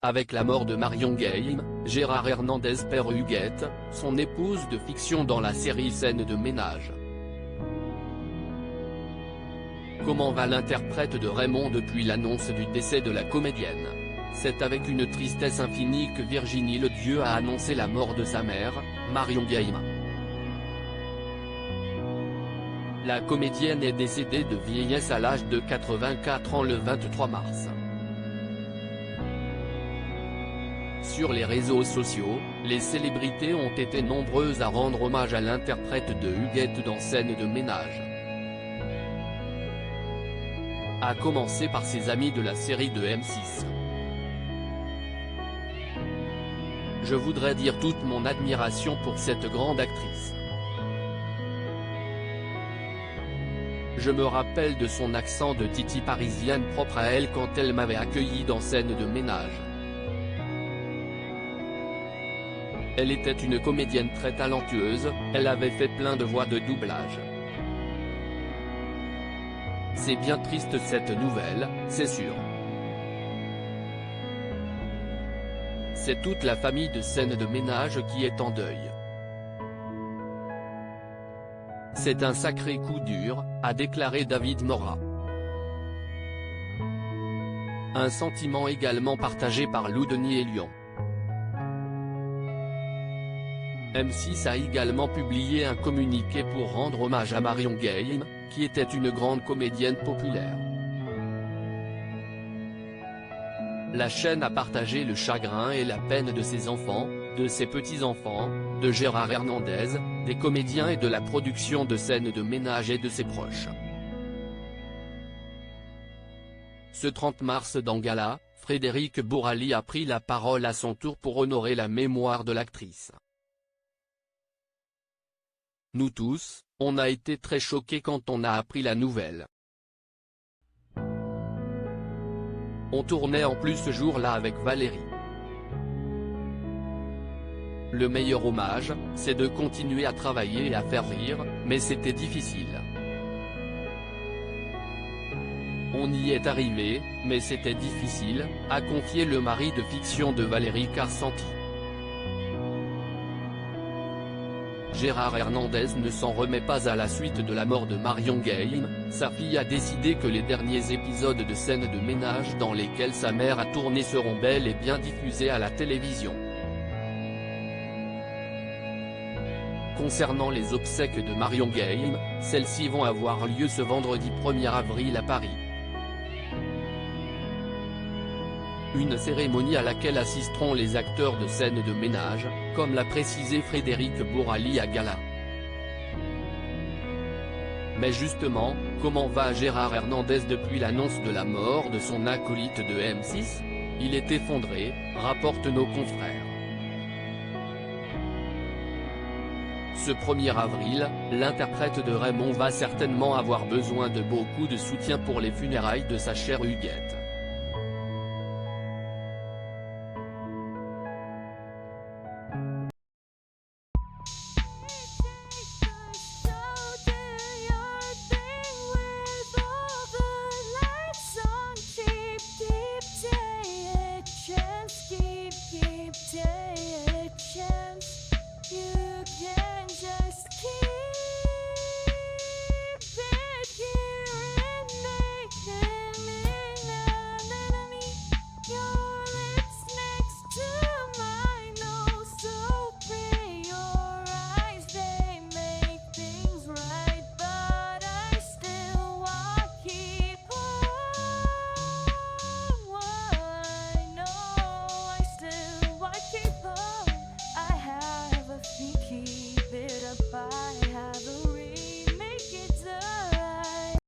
Avec la mort de Marion Game, Gérard Hernandez perd Huguette, son épouse de fiction dans la série Scènes de ménage. Comment va l'interprète de Raymond depuis l'annonce du décès de la comédienne? C'est avec une tristesse infinie que Virginie Ledieu a annoncé la mort de sa mère, Marion Game. La comédienne est décédée de vieillesse à l'âge de 84 ans le 23 mars. Sur les réseaux sociaux, les célébrités ont été nombreuses à rendre hommage à l'interprète de Huguette dans Scènes de ménage. À commencer par ses amis de la série de M6. Je voudrais dire toute mon admiration pour cette grande actrice. Je me rappelle de son accent de Titi parisienne propre à elle quand elle m'avait accueilli dans Scènes de ménage. Elle était une comédienne très talentueuse, elle avait fait plein de voix de doublage. C'est bien triste cette nouvelle, c'est sûr. C'est toute la famille de Scènes de ménage qui est en deuil. C'est un sacré coup dur, a déclaré David Morat. Un sentiment également partagé par Lou Denis et Lyon. M6 a également publié un communiqué pour rendre hommage à Marion Game, qui était une grande comédienne populaire. La chaîne a partagé le chagrin et la peine de ses enfants, de ses petits-enfants, de Gérard Hernandez, des comédiens et de la production de Scènes de ménage et de ses proches. Ce 30 mars dans Gala, Frédéric Bourali a pris la parole à son tour pour honorer la mémoire de l'actrice. Nous tous, on a été très choqués quand on a appris la nouvelle. On tournait en plus ce jour-là avec Valérie. Le meilleur hommage, c'est de continuer à travailler et à faire rire, mais c'était difficile. On y est arrivé, mais c'était difficile, a confié le mari de fiction de Valérie Carsanti. Gérard Hernandez ne s'en remet pas à la suite de la mort de Marion Game, sa fille a décidé que les derniers épisodes de Scènes de ménage dans lesquels sa mère a tourné seront bel et bien diffusés à la télévision. Concernant les obsèques de Marion Game, celles-ci vont avoir lieu ce vendredi 1er avril à Paris. Une cérémonie à laquelle assisteront les acteurs de Scènes de ménage, comme l'a précisé Frédéric Bourali à Gala. Mais justement, comment va Gérard Hernandez depuis l'annonce de la mort de son acolyte de M6 ? Il est effondré, rapportent nos confrères. Ce 1er avril, l'interprète de Raymond va certainement avoir besoin de beaucoup de soutien pour les funérailles de sa chère Huguette.